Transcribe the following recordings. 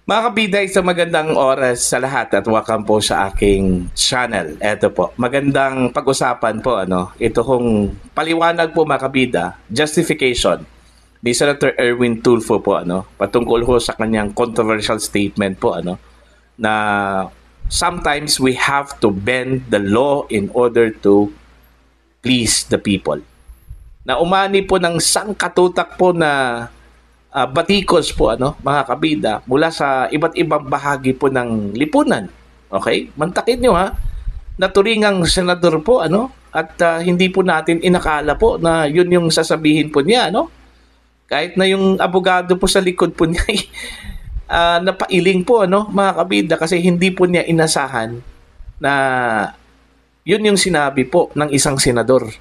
Mga kabida, isang magandang oras sa lahat at welcome po sa aking channel. Eto po, magandang pag-usapan po, ito kong paliwanag po mga kabida, justification ni Senator Erwin Tulfo po, patungkol po sa kanyang controversial statement po, na sometimes we have to bend the law in order to please the people. Na umani po ng sangkatutak po na batikos po mga kabida mula sa iba't ibang bahagi po ng lipunan. Okay? Mantakin nyo naturingang senador po at hindi po natin inakala po na yun yung sasabihin po niya Kahit na yung abogado po sa likod po niya napailing po mga kabida kasi hindi po niya inasahan na yun yung sinabi po ng isang senador.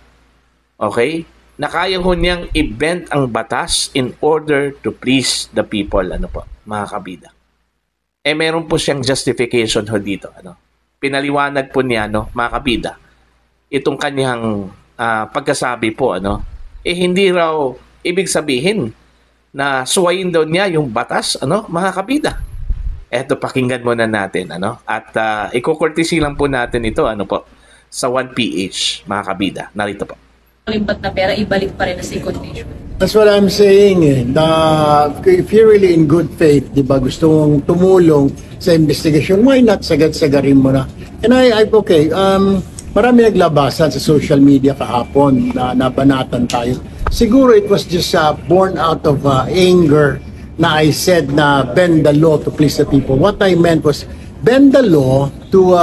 Okay? Na kaya ho niyang i-bend ang batas in order to please the people, mga kabida. Meron po siyang justification ho dito, Pinaliwanag po niya, mga kabida, itong kanyang pagkasabi po, hindi raw ibig sabihin na suwayin daw niya yung batas, mga kabida. Eto, pakinggan muna natin, At ikukurtisi lang po natin ito, sa 1PH, mga kabida. Narito po. Limpat na pera, ibalik pa rin sa condition. That's what I'm saying. If you're really in good faith, di ba, gusto mong tumulong sa investigation, why not sagad-sagarin mo na? And okay, marami naglabasan sa social media kahapon na nabanatan tayo. Siguro it was just born out of anger na I said na bend the law to please the people. What I meant was bend the law to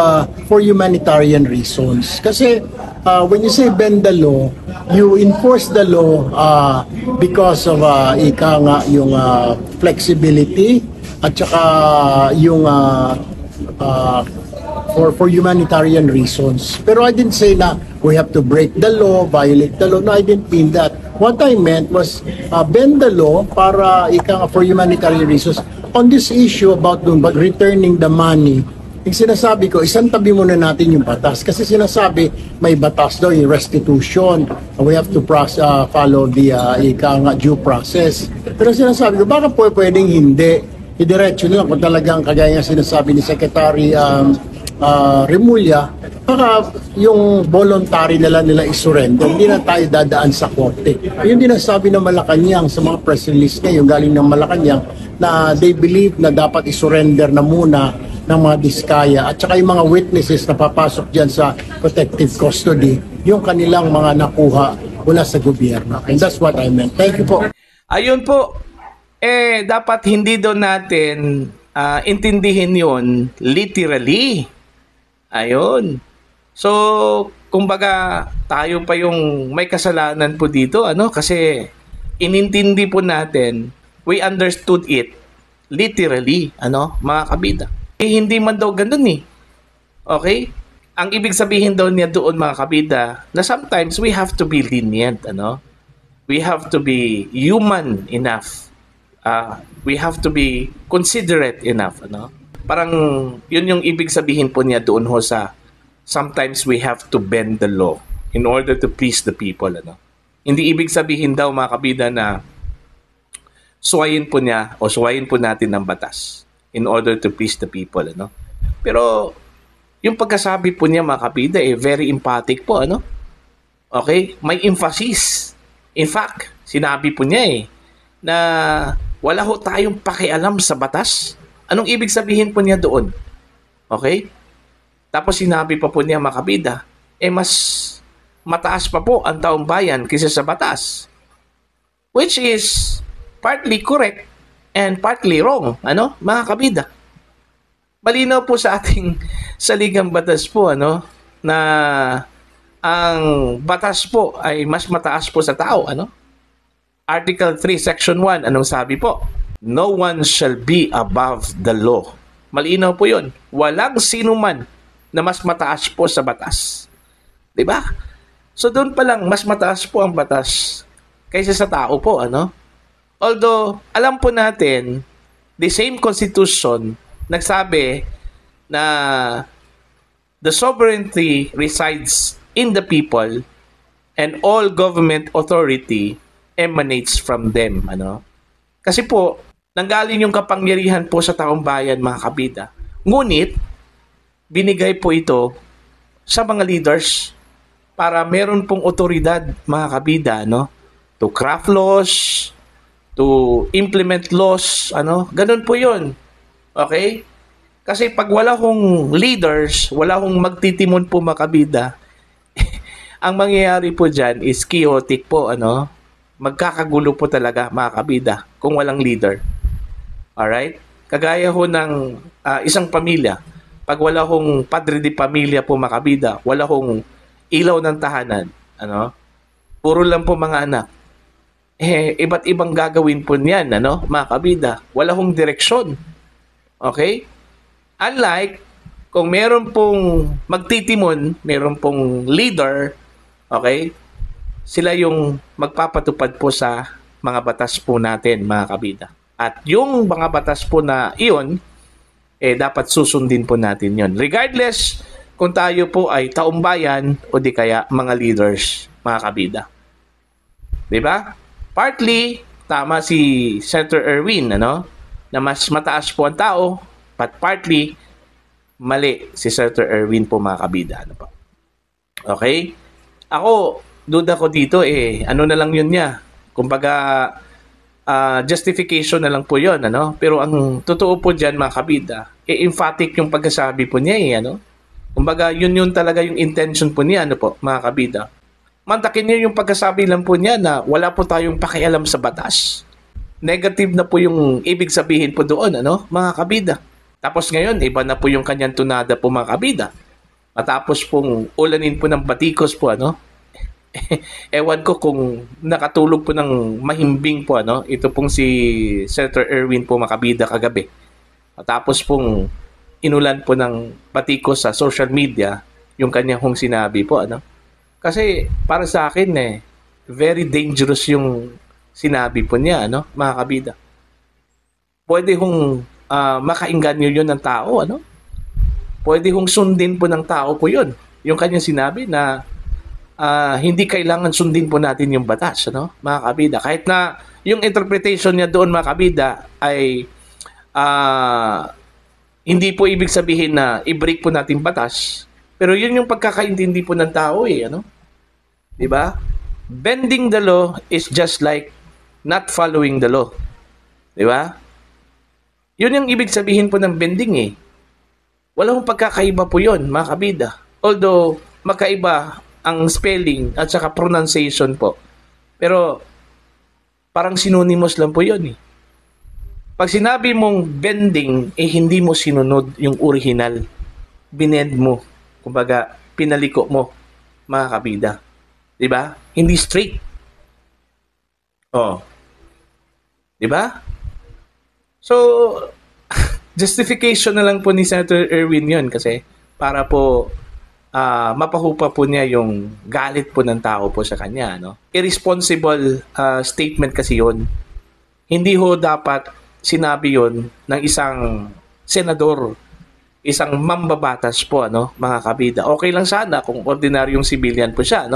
for humanitarian reasons. Kasi when you say bend the law, you enforce the law because of yung flexibility at saka yung for humanitarian reasons. Pero I didn't say na we have to break the law, violate the law. No, I didn't mean that. What I meant was bend the law para for humanitarian reasons. On this issue about returning the money, yung sinasabi ko, isang tabi muna natin yung batas. Kasi sinasabi, may batas daw, yung restitution. We have to follow the due process. Pero sinasabi ko, baka pwedeng hindi. Idiretso nila kung talagang kagaya nga sinasabi ni Secretary Remulla, baka yung voluntary nila isurrender, hindi na tayo dadaan sa korte. Yung dinasabi ng Malacanang sa mga press release ngayon galing ng Malacanang na they believe na dapat isurrender na muna ng mga diskaya at saka yung mga witnesses na papasok dyan sa protective custody, yung kanilang mga nakuha mula sa gobyerno. And that's what I meant. Thank you po. Ayun po, dapat hindi daw natin intindihin yun literally. Ayun. So, kumbaga, tayo pa yung may kasalanan po dito, kasi inintindi po natin, we understood it literally, mga kabida. Hindi man daw ganun Okay? Ang ibig sabihin daw niya doon, mga kabida, na sometimes we have to be lenient, We have to be human enough. We have to be considerate enough, Parang yun yung ibig sabihin po niya doon ho sa sometimes we have to bend the law in order to please the people, Hindi ibig sabihin daw, mga kabida, na suwayin po niya o suwayin po natin ng batas in order to please the people, Pero yung pagkasabi po niya, mga kabida, very emphatic po, Okay? May emphasis. In fact, sinabi po niya na wala ho tayong pakialam sa batas. Anong ibig sabihin po niya doon? Okay? Tapos sinabi pa po niya, mga kabida, mas mataas pa po ang taong bayan kaysa sa batas. Which is partly correct and partly wrong, mga kabida. Malinaw po sa ating saligang batas po, na ang batas po ay mas mataas po sa tao, Article 3, Section 1, anong sabi po? No one shall be above the law. Malinaw po yun. Walang sino man na mas mataas po sa batas. Diba? So doon pa lang, mas mataas po ang batas kaysa sa tao po, Although, alam po natin, the same constitution, nagsabi na the sovereignty resides in the people and all government authority emanates from them. Kasi po, nanggaling yung kapangyarihan po sa taong bayan, mga kabida. Ngunit, binigay po ito sa mga leaders para meron pong otoridad, mga kabida, no? To craft laws, to implement laws, ganun po yun. Okay? Kasi pag wala hong leaders, wala hong magtitimon po, mga kabida, ang mangyayari po dyan is chaotic po, magkakagulo po talaga, mga kabida, kung walang leader. Alright? Kagaya ho ng isang pamilya, pag wala hong padre de pamilya po, mga kabida, wala hong ilaw ng tahanan, puro lang po mga anak, iba't ibang gagawin po niyan, mga kabida, wala hong direksyon. Okay? Unlike, kung meron pong magtitimon, meron pong leader, okay, sila yung magpapatupad po sa mga batas po natin, mga kabida. At yung mga batas po na iyon, dapat susundin po natin yon. Regardless kung tayo po ay taumbayan o di kaya mga leaders, mga kabida. Diba? Partly, tama si Senator Erwin, na mas mataas po ang tao, but partly, mali si Senator Erwin po, mga kabida. Okay? Ako, duda ko dito, ano na lang yun niya. Kumbaga, justification na lang po yun, Pero ang totoo po dyan, mga kabida, emphatic yung pagkasabi po niya, Kumbaga, yun talaga yung intention po niya, mga kabida. Mantakin niyo yung pagkasabi lang po niya na wala po tayong pakialam sa batas. Negative na po yung ibig sabihin po doon, mga kabida. Tapos ngayon, iba na po yung kanyang tunada po, mga kabida. Matapos pong ulanin po ng batikos po, Ewan ko kung nakatulog po ng mahimbing po, ito pong si Senator Erwin po, mga kabida, kagabi. Matapos pong inulan po ng batikos sa social media, yung kanyang hong sinabi po, Kasi para sa akin, very dangerous yung sinabi po niya, mga kabida. Pwede hong makainganyo yun ng tao, Pwede hong sundin po ng tao po yun. Yung kanyang sinabi na hindi kailangan sundin po natin yung batas, mga kabida. Kahit na yung interpretation niya doon, mga kabida, ay hindi po ibig sabihin na i-break po natin batas. Pero yun yung pagkakaintindi po ng tao, Diba? Bending the law is just like not following the law. Diba? Yun yung ibig sabihin po ng bending, Wala hong pagkakaiba po yun, mga kabida. Although, magkaiba ang spelling at saka pronunciation po. Pero, parang synonymous lang po yun, Pag sinabi mong bending, hindi mo sinunod yung original. Binend mo. Kumbaga, pinaliko mo, mga kabida. Diba? Hindi straight. Diba? So, justification na lang po ni Senator Erwin yun kasi para po mapahupa po niya yung galit po ng tao po sa kanya. Irresponsible statement kasi yun. Hindi ho dapat sinabi yun ng isang senador, isang mambabatas po, mga kabida. Okay lang sana kung ordinaryong civilian po siya,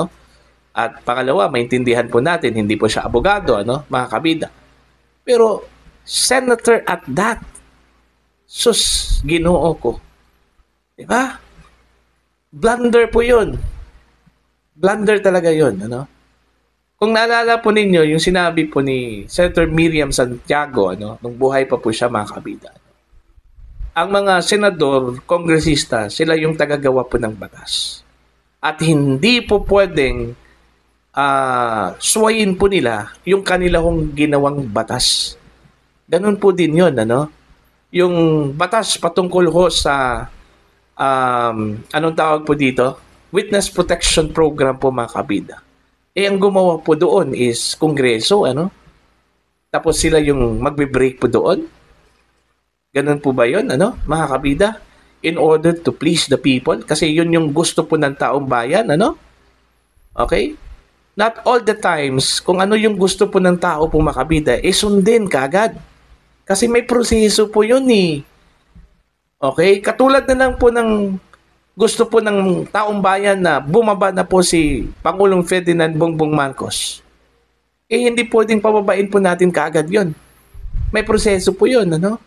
At pangalawa, maintindihan po natin, hindi po siya abogado, mga kabida. Pero, senator at that, sus, Ginoo ko. Diba? Blunder po yun. Blunder talaga yun, Kung naalala po ninyo, yung sinabi po ni Senator Miriam Santiago, nung buhay pa po siya, mga kabida. Ang mga senador, kongresista, sila yung tagagawa po ng batas. At hindi po pwedeng suwayin po nila yung kanilang ginawang batas. Ganun po din yun, Yung batas patungkol ho sa anong tawag po dito? Witness Protection Program po, mga kabida. Ang gumawa po doon is Kongreso, Tapos sila yung magbe-break po doon. Ganun po ba yun, mga kabida? In order to please the people. Kasi yun yung gusto po ng taong bayan, Okay? Not all the times, kung ano yung gusto po ng tao po, mga kabida, sundin kaagad. Kasi may proseso po yun, Okay? Katulad na lang po ng gusto po ng taong bayan na bumaba na po si Pangulong Ferdinand Bongbong Marcos. Hindi pwedeng pababain po natin kaagad yun. May proseso po yun, ano?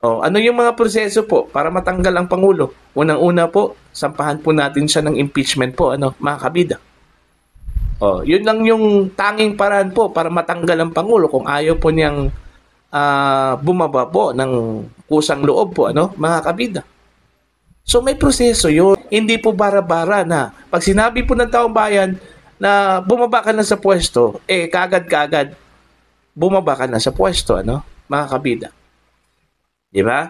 Ano yung mga proseso po para matanggal ang Pangulo? Unang-una po, sampahan po natin siya ng impeachment po, ano, mga kabida. Yun lang yung tanging paraan po para matanggal ang Pangulo kung ayaw po niyang bumaba po ng kusang loob po, ano, mga kabida. So may proseso yun. Hindi po bara-bara na pag sinabi po ng taong bayan na bumaba ka na sa pwesto, kagad-kagad bumaba ka na sa pwesto, ano, mga kabida. Di ba?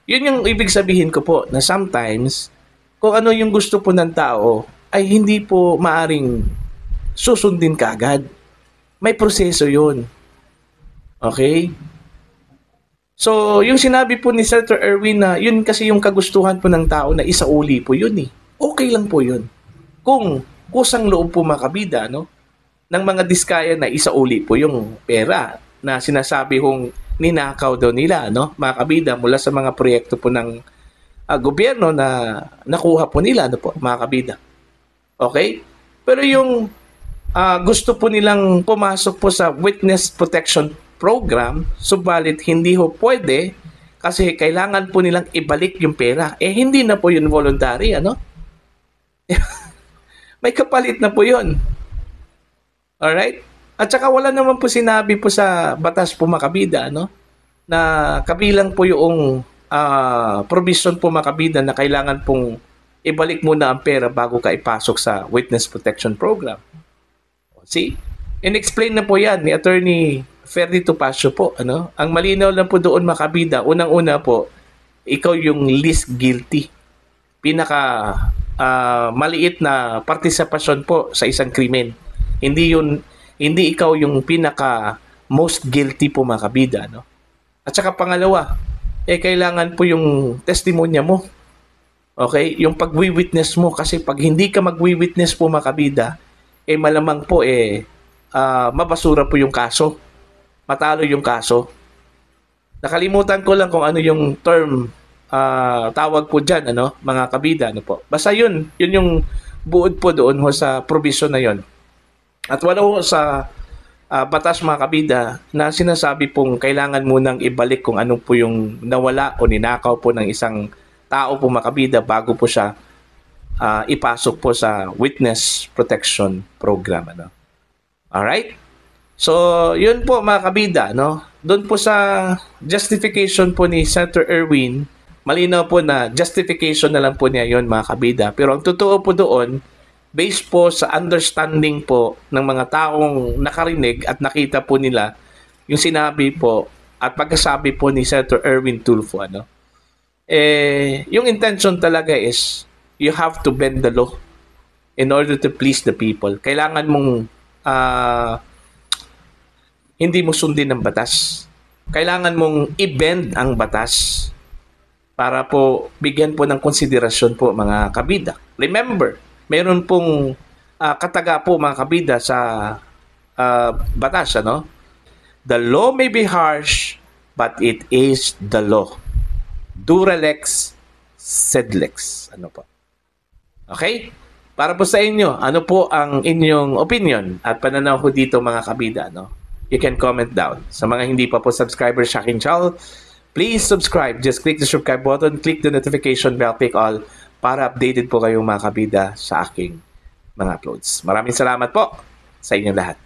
Yun yung ibig sabihin ko po na sometimes kung ano yung gusto po ng tao ay hindi po maaring susundin kagad. May proseso yun. Okay? So, yung sinabi po ni Senator Erwin na yun kasi yung kagustuhan po ng tao na isauli po yun eh. Okay lang po yun. Kung kusang loob po mga kabida, no? Ng mga diskaya na isauli po yung pera na sinasabi kong ninakaw daw nila, no? Mga kabida, mula sa mga proyekto po ng gobyerno na nakuha po nila, ano po, mga kabida. Okay? Pero yung gusto po nilang pumasok po sa Witness Protection Program, subalit hindi ho pwede kasi kailangan po nilang ibalik yung pera. Hindi na po yun voluntary, ano? May kapalit na po yun. Alright? At saka wala naman po sinabi po sa batas po makabida, no? Na kabilang po yung provision po makabida na kailangan pong ibalik muna ang pera bago ka ipasok sa Witness Protection Program. See? In-explain na po yan ni Attorney Ferdy Topacio po, ano? Ang malinaw lang po doon makabida, unang-una po, ikaw yung least guilty. Pinaka maliit na partisipasyon po sa isang krimen. Hindi ikaw yung pinaka most guilty po mga kabida, no? At saka pangalawa, kailangan po yung testimonya mo. Okay? Yung pagwi-witness mo kasi pag hindi ka magwi-witness po mga kabida, malamang po mabasura po yung kaso. Matalo yung kaso. Nakalimutan ko lang kung ano yung term tawag po diyan, ano, mga kabida, ano po. Basta yun yung buod po doon ho sa provision na yon. At wala ho sa batas mga kabida na sinasabi pong kailangan munang ibalik kung ano po yung nawala o ninakaw po ng isang tao po mga kabida bago po siya ipasok po sa Witness Protection Program, ano. Alright? So, yun po mga kabida, no? Doon po sa justification po ni Senator Erwin, malinaw po na justification na lang po niya yun mga kabida. Pero ang totoo po doon, based po sa understanding po ng mga taong nakarinig at nakita po nila yung sinabi po at pagkasabi po ni Senator Erwin Tulfo, ano? Yung intention talaga is you have to bend the law in order to please the people. Kailangan mong hindi mo sundin ang batas. Kailangan mong i-bend ang batas para po bigyan po ng konsiderasyon po mga kabida. Remember, mayroon pong kataga po mga kabida sa batas, ano? The law may be harsh, but it is the law. Dura lex, sed lex. Ano po? Okay? Para po sa inyo, ano po ang inyong opinion at pananaw ko dito mga kabida, no? You can comment down. Sa mga hindi pa po subscribers sa aking channel, please subscribe. Just click the subscribe button, click the notification bell, click all para updated po kayong mga kabida sa aking mga uploads. Maraming salamat po sa inyong lahat.